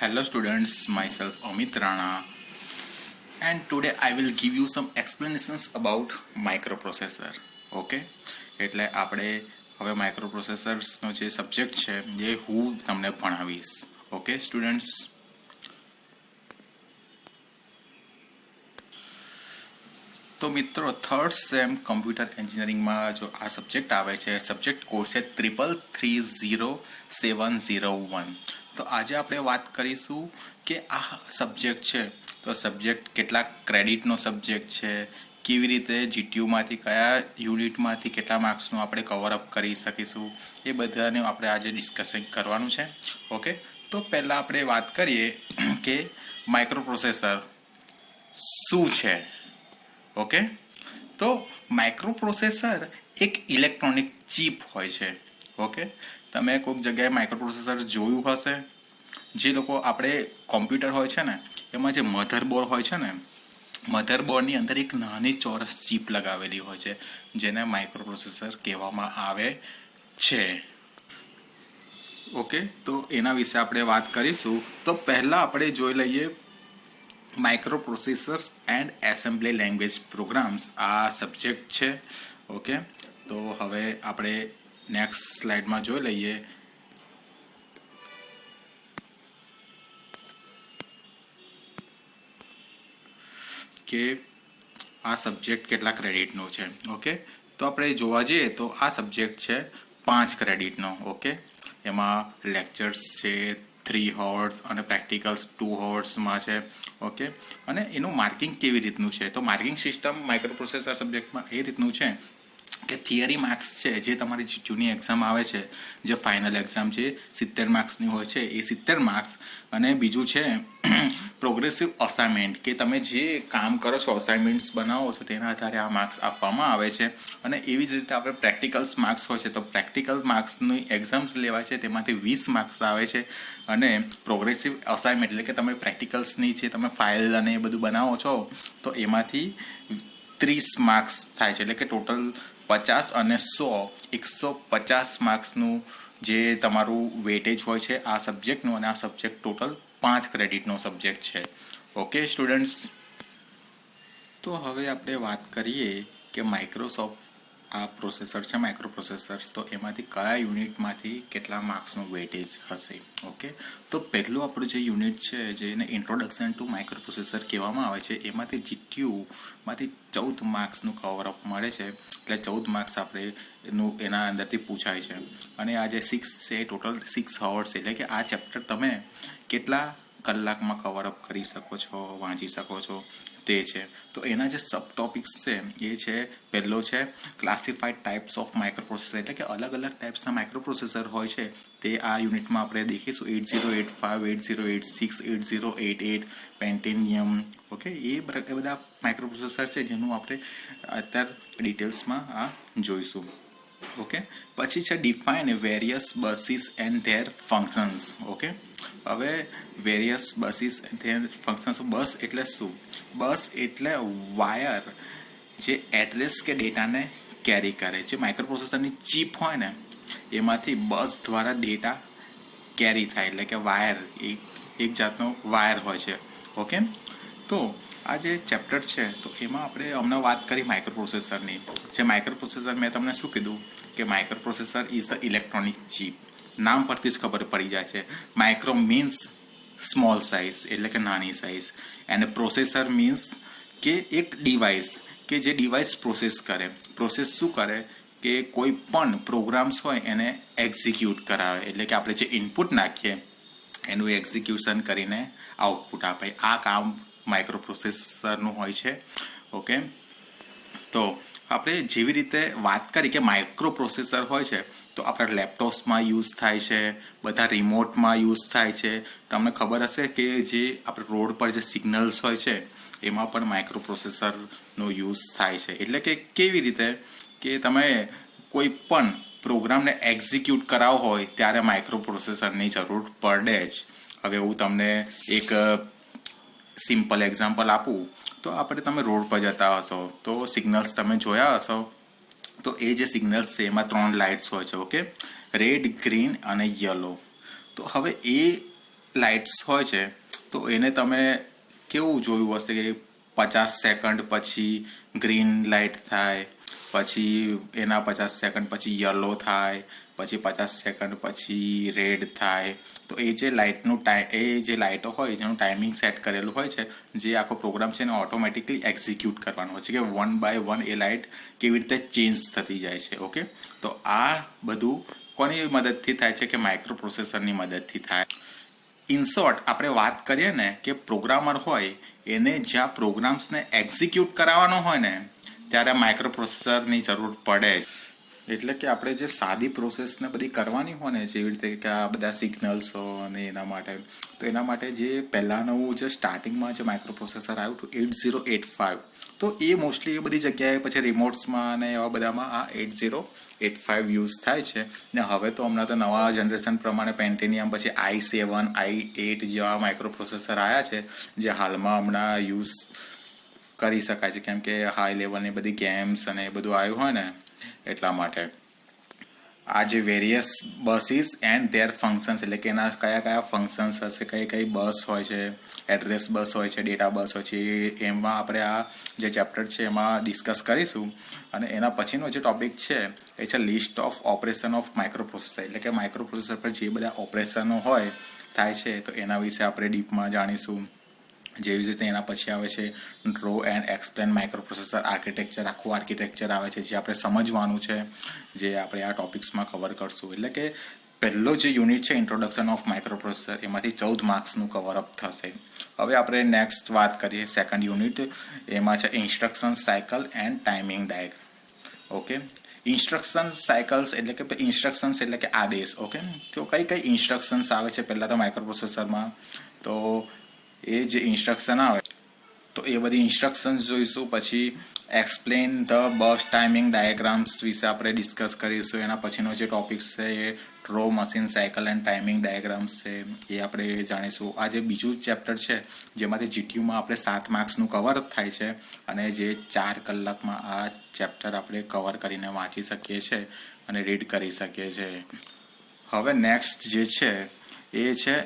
Hello students, myself Amit Rana, and today I will give you some explanations about microprocessor. Okay, એટલે આપણે હવે માઇક્રોપ્રોસેસર્સનો જે subject છે એ હું તમને ભણાવીશ. ઓકે સ્ટુડન્ટ્સ, તો મિત્રો થર્ડ સેમ કમ્પ્યુટર એન્જિનિયરિંગમાં જો આ સબ્જેક્ટ આવે છે, સબ્જેક્ટ કોડ છે 333701. તો આજે આપણે વાત કરીશું કે આ સબ્જેક્ટ છે તો સબ્જેક્ટ કેટલા ક્રેડિટનો સબ્જેક્ટ છે, કેવી રીતે જીટીયુમાંથી કયા યુનિટમાંથી કેટલા માર્ક્સનું આપણે કવર અપ કરી શકીશું, એ બધાને આપણે આજે ડિસ્કશન કરવાનું છે. ઓકે, તો પહેલાં આપણે વાત કરીએ કે માઇક્રોપ્રોસેસર શું છે. ઓકે, તો માઇક્રોપ્રોસેસર એક ઇલેક્ટ્રોનિક ચીપ હોય છે. ઓકે, તમે કોઈક જગ્યાએ માઇક્રોપ્રોસેસર જોયું હશે. જે લોકો આપણે કોમ્પ્યુટર હોય છે ને એમાં જે મધરબોર્ડ હોય છે ને, મધરબોર્ડની અંદર એક નાની ચોરસ ચીપ લગાવેલી હોય છે જેને માઇક્રોપ્રોસેસર કહેવામાં આવે છે. ઓકે, તો એના વિશે આપણે વાત કરીશું. તો પહેલાં આપણે જોઈ લઈએ microprocessors and assembly language programs આ સબ્જેક્ટ છે. ઓકે, તો હવે આપણે નેક્સ્ટ સ્લાઇડમાં જોઈ લઈએ કે આ સબ્જેક્ટ કેટલા ક્રેડિટનો છે. ઓકે, તો આપણે જોવા જઈએ તો આ સબ્જેક્ટ છે 5 ક્રેડિટનો. ઓકે, એમાં લેક્ચર્સ છે 3 હોર્સ અને પ્રેક્ટિકલ્સ 2 હોર્સમાં છે. ઓકે, અને એનું માર્કિંગ કેવી રીતનું છે, તો માર્કિંગ સિસ્ટમ માઇક્રોપ્રોસેસર સબ્જેક્ટમાં એ રીતનું છે કે થિયરી માર્ક્સ છે જે તમારી જૂની એક્ઝામ આવે છે, જે ફાઇનલ એક્ઝામ છે 70 માર્ક્સની હોય છે, એ 70 માર્ક્સ. અને બીજું છે પ્રોગ્રેસિવ અસાઇનમેન્ટ, કે તમે જે કામ કરો છો, અસાઇનમેન્ટ્સ બનાવો છો, તેના આધારે આ માર્ક્સ આપવામાં આવે છે. અને એવી જ રીતે આપણે પ્રેક્ટિકલ્સ માર્ક્સ હોય છે, તો પ્રેક્ટિકલ માર્ક્સની એક્ઝામ્સ લેવાય છે, તેમાંથી 20 માર્ક્સ આવે છે. અને પ્રોગ્રેસિવ અસાઇનમેન્ટ એટલે કે તમે પ્રેક્ટિકલ્સની જે તમે ફાઇલ અને એ બધું બનાવો છો તો એમાંથી 30 માર્ક્સ થાય છે. એટલે કે ટોટલ 50 અને 150 માર્ક્સનું જે તમારું વેટેજ હોય છે આ સબ્જેક્ટનું. અને આ સબ્જેક્ટ ટોટલ 5 ક્રેડિટનો સબ્જેક્ટ છે. ઓકે સ્ટુડન્ટ્સ, તો હવે આપણે વાત કરીએ કે માઇક્રોસોફ્ટ આ પ્રોસેસર છે માઇક્રોપ્રોસેસર્સ, તો એમાંથી કયા યુનિટમાંથી કેટલા માર્ક્સનું વેટેજ હશે. ઓકે, તો પહેલું આપણું જે યુનિટ છે જેને ઇન્ટ્રોડક્શન ટુ માઇક્રોપ્રોસેસર કહેવામાં આવે છે, એમાંથી જીટીયુમાંથી 14 માર્ક્સનું કવરઅપ મળે છે. એટલે 14 માર્ક્સ આપણે એના અંદરથી પૂછાય છે. અને આ જે 6 છે ટોટલ 6 હોર્સ, એટલે કે આ ચેપ્ટર તમે કેટલા કલાકમાં કવરઅપ કરી શકો છો, વાંચી શકો છો તે છે. તો એના જે સબ ટોપિક્સ છે એ છે, પહેલો છે ક્લાસિફાઈડ ટાઈપ્સ ઓફ માઇક્રોપ્રોસેસર, એટલે કે અલગ અલગ ટાઈપ્સના માઇક્રોપ્રોસેસર હોય છે તે આ યુનિટમાં આપણે દેખીશું. 8085, 8086, 8088, પેન્ટિનિયમ. ઓકે, એ બધા માઇક્રોપ્રોસેસર છે જેનું આપણે અત્યારે ડિટેલ્સમાં આ જોઈશું. ઓકે, પછી છે define various buses and their functions. Okay, હવે various buses and their functions. Bus એટલે શું? બસ એટલે વાયર જે એડ્રેસ કે ડેટાને કેરી કરે. જે માઇક્રોપ્રોસેસરની ચીપ હોય ને એમાંથી બસ દ્વારા ડેટા કેરી થાય, એટલે કે વાયર એક જાતનો વાયર હોય છે. ઓકે, તો આ જે ચેપ્ટર છે તો એમાં આપણે હમણાં વાત કરી માઇક્રોપ્રોસેસરની. જે માઇક્રોપ્રોસેસર મેં તમને શું કીધું કે microprocessor is the electronic chip. નામ પરથી જ ખબર પડી જાય છે. માઇક્રો મીન્સ સ્મોલ સાઇઝ, એટલે કે નાની સાઇઝ, અને પ્રોસેસર મીન્સ કે એક ડિવાઇસ કે જે ડિવાઇસ પ્રોસેસ કરે. પ્રોસેસ શું કરે કે કોઈ પણ પ્રોગ્રામ્સ હોય એને એક્ઝિક્યુટ કરાવે, એટલે કે આપણે જે ઇનપુટ નાખીએ એનું એક્ઝિક્યુશન કરીને આઉટપુટ આપે. આ કામ માઇક્રોપ્રોસેસરનું હોય છે. ઓકે, તો આપણે જેવી રીતે વાત કરી કે માઇક્રોપ્રોસેસર હોય છે તો આપણા લેપટોપ્સમાં યુઝ થાય છે, બધા રિમોટમાં યુઝ થાય છે. તમને ખબર હશે કે જે આપણે રોડ પર જે સિગ્નલ્સ હોય છે એમાં પણ માઇક્રોપ્રોસેસરનો યુઝ થાય છે. એટલે કે કેવી રીતે કે તમે કોઈ પણ પ્રોગ્રામને એક્ઝિક્યુટ કરાવવો હોય ત્યારે માઇક્રોપ્રોસેસરની જરૂર પડે જ. હવે હું તમને એક સિમ્પલ એક્ઝામ્પલ આપું તો આપણે તમે રોડ પર જતા હશો તો સિગ્નલ્સ તમે જોયા હશો. તો એ જે સિગ્નલ્સ છે એમાં 3 લાઇટ્સ હોય છે. ઓકે, રેડ, ગ્રીન અને યલો. તો હવે એ લાઇટ્સ હોય છે તો એને તમે કેવું જોયું હશે કે 50 સેકન્ડ પછી ગ્રીન લાઇટ થાય, પછી એના 50 સેકન્ડ પછી યલો થાય, પછી 50 સેકન્ડ પછી રેડ થાય. તો એ જે લાઇટો હોય જેનું ટાઈમિંગ સેટ કરેલું હોય છે, જે આખો પ્રોગ્રામ છે એને ઓટોમેટિકલી એક્ઝિક્યુટ કરવાનો હોય છે કે 1 બાય 1 એ લાઇટ કેવી રીતે ચેન્જ થતી જાય છે. ઓકે, તો આ બધું કોની મદદથી થાય છે કે માઇક્રો પ્રોસેસરની મદદથી થાય. ઇન શોર્ટ આપણે વાત કરીએ ને કે પ્રોગ્રામર હોય એને જ્યાં પ્રોગ્રામ્સને એક્ઝિક્યુટ કરાવવાનો હોય ને ત્યારે માઇક્રો પ્રોસેસરની જરૂર પડે જ. એટલે કે આપણે જે સાદી પ્રોસેસને બધી કરવાની હોય ને, જેવી રીતે કે આ બધા સિગ્નલ્સો અને એના માટે, તો એના માટે જે પહેલાંનું જે સ્ટાર્ટિંગમાં જે માઇક્રો પ્રોસેસર આવ્યું હતું 8085, તો એ મોસ્ટલી એ બધી જગ્યાએ પછી રિમોટ્સમાં અને એવા બધામાં આ 8085 યુઝ થાય છે. ને હવે તો હમણાં તો નવા જનરેશન પ્રમાણે પેન્ટેનિયમ પછી i7 i8 જેવા માઇક્રો પ્રોસેસર આવ્યા છે, જે હાલમાં હમણાં યુઝ કરી શકાય છે, કેમ કે હાઈ લેવલની બધી ગેમ્સ અને એ બધું આવ્યું હોય ને એટલા માટે. આ જે various buses and their functions, એટલે કે એના કયા કયા ફંક્શન્સ હશે, કઈ કઈ બસ હોય છે, એડ્રેસ બસ હોય છે, ડેટા બસ હોય છે, એમાં આપણે આ જે ચેપ્ટર છે એમાં ડિસ્કસ કરીશું. અને એના પછીનો જે ટોપિક છે એ છે list of operation of micro processor, એટલે કે માઇક્રો પ્રોસેસર પર જે બધા ઓપરેશનો હોય થાય છે તો એના વિશે આપણે ડીપમાં જાણીશું. જેવી રીતે એના પછી આવે છે draw and explain micro processor architecture, આખું આર્કિટેક્ચર આવે છે જે આપણે સમજવાનું છે, જે આપણે આ ટોપિક્સમાં કવર કરશું. એટલે કે પહેલો જે યુનિટ છે ઇન્ટ્રોડક્શન ઓફ માઇક્રો પ્રોસેસર, એમાંથી 14 માર્ક્સનું કવરઅપ થશે. હવે આપણે નેક્સ્ટ વાત કરીએ સેકન્ડ યુનિટ, એમાં છે instruction cycle and timing diagram. Okay, instruction cycles એટલે કે ઇન્સ્ટ્રક્શન્સ એટલે કે આદેશ. ઓકે, તો કઈ કઈ ઇન્સ્ટ્રક્શન્સ આવે છે પહેલાં તો માઇક્રો પ્રોસેસરમાં, તો એ જે ઇન્સ્ટ્રક્શન આવે તો એ બધી ઇન્સ્ટ્રક્શન્સ જોઈશું. પછી explain the bus timing diagrams વિશે આપણે ડિસ્કસ કરીશું. એના પછીનો જે ટોપિક છે એ draw machine cycle and timing diagrams છે, એ આપણે જાણીશું. આ જે બીજું ચેપ્ટર છે જેમાંથી જીટીયુમાં આપણે 7 માર્ક્સનું કવર થાય છે અને જે 4 કલાકમાં આ ચેપ્ટર આપણે કવર કરીને વાંચી શકીએ છીએ અને રીડ કરી શકીએ છીએ. હવે નેક્સ્ટ જે છે એ છે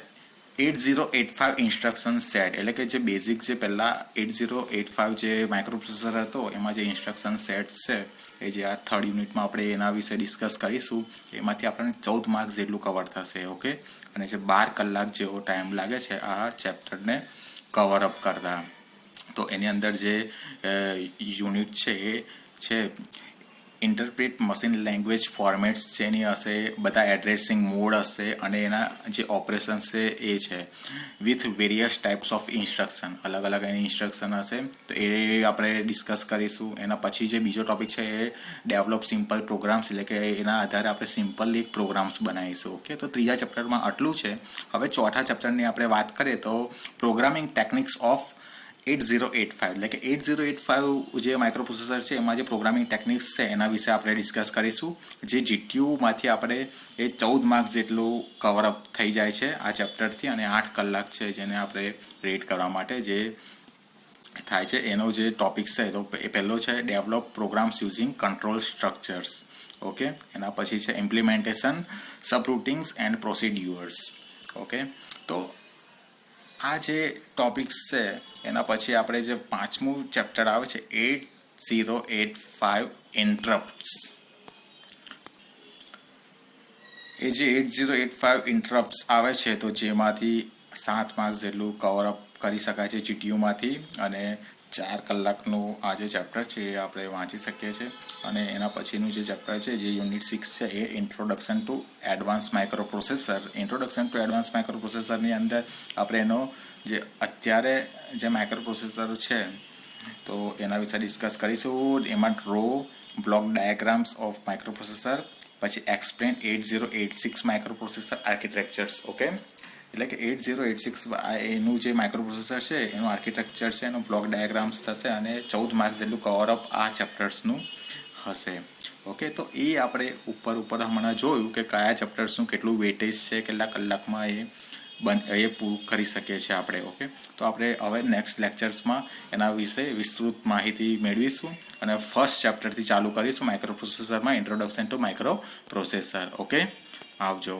8085 ઇન્સ્ટ્રક્શન સેટ, એટલે કે જે બેઝિક જે પહેલાં 8085 જે માઇક્રો પ્રોસેસર હતો એમાં જે ઇન્સ્ટ્રક્શન સેટ છે એ જે આ થર્ડ યુનિટમાં આપણે એના વિશે ડિસ્કસ કરીશું. એમાંથી આપણને 14 માર્ક્સ જેટલું કવર થશે. ઓકે, અને જે 12 કલાક જેવો ટાઈમ લાગે છે આ ચેપ્ટરને કવર અપ કરતા. તો એની અંદર જે યુનિટ છે એ છે ઇન્ટરપ્રેટ મશીન લેંગ્વેજ ફોર્મેટ્સ છે એની હશે, બધા એડ્રેસિંગ મોડ હશે અને એના જે ઓપરેશન્સ છે એ છે with various types of instruction, અલગ અલગ એની ઇન્સ્ટ્રક્શન હશે તો એ આપણે ડિસ્કસ કરીશું. એના પછી જે બીજો ટોપિક છે એ ડેવલપ સિમ્પલ પ્રોગ્રામ્સ, એટલે કે એના આધારે આપણે સિમ્પલ એક પ્રોગ્રામ્સ બનાવીશું. ઓકે, તો ત્રીજા ચેપ્ટરમાં આટલું છે. હવે ચોથા ચેપ્ટરની આપણે વાત કરીએ તો પ્રોગ્રામિંગ ટેકનિક્સ ઓફ 8085, એટલે કે 8085 જે માઇક્રો પ્રોસેસર છે એમાં જે પ્રોગ્રામિંગ ટેકનિક્સ છે એના વિશે આપણે ડિસ્કસ કરીશું. જે જીટીયુમાંથી આપણે એ 14 માર્ક્સ જેટલું કવરઅપ થઈ જાય છે આ ચેપ્ટરથી, અને 8 કલાક છે જેને આપણે રીડ કરવા માટે જે થાય છે. એનો જે ટોપિક છે તો એ પહેલો છે develop programs using control structures. Okay, એના પછી છે implementation subroutines and procedures. Okay, તો આ જે ટોપિક્સ છે એના પછી આપણે જે 5મું ચેપ્ટર આવે છે 8085 ઇન્ટરપ્ટ્સ. એ જે 8085 ઇન્ટરપ્ટ્સ આવે છે તો જેમાંથી 7 માર્ક્સ જેટલું કવર અપ કરી શકાય છે જીટીયુમાંથી, અને 4 કલાકનું આ જે ચેપ્ટર છે એ આપણે વાંચી શકીએ છીએ. અને એના પછીનું જે ચેપ્ટર છે જે યુનિટ 6 છે એ introduction to advance microprocessor. Introduction to advance માઇક્રો પ્રોસેસરની અંદર આપણે એનો જે અત્યારે જે માઇક્રો પ્રોસેસર છે તો એના વિશે ડિસ્કસ કરીશું. એમાં draw block diagrams of microprocessor, પછી explain 8086 microprocessor architectures. Okay, એટલે કે 8086 એનું જે માઇક્રો પ્રોસેસર છે એનું આર્કિટેક્ચર છે, એનું બ્લોક ડાયાગ્રામ્સ થશે અને 14 માર્ક્સ જેટલું કવરઅપ આ ચેપ્ટર્સનું હશે. ઓકે, તો એ આપણે ઉપર હમણાં જોયું કે કયા ચેપ્ટર્સનું કેટલું વેટેજ છે, કેટલા કલાકમાં એ પૂરું કરી શકીએ છીએ આપણે. ઓકે, તો આપણે હવે નેક્સ્ટ લેક્ચર્સમાં એના વિશે વિસ્તૃત માહિતી મેળવીશું અને ફર્સ્ટ ચેપ્ટરથી ચાલુ કરીશું માઇક્રો પ્રોસેસરમાં, introduction to micro processor. Okay, આવજો.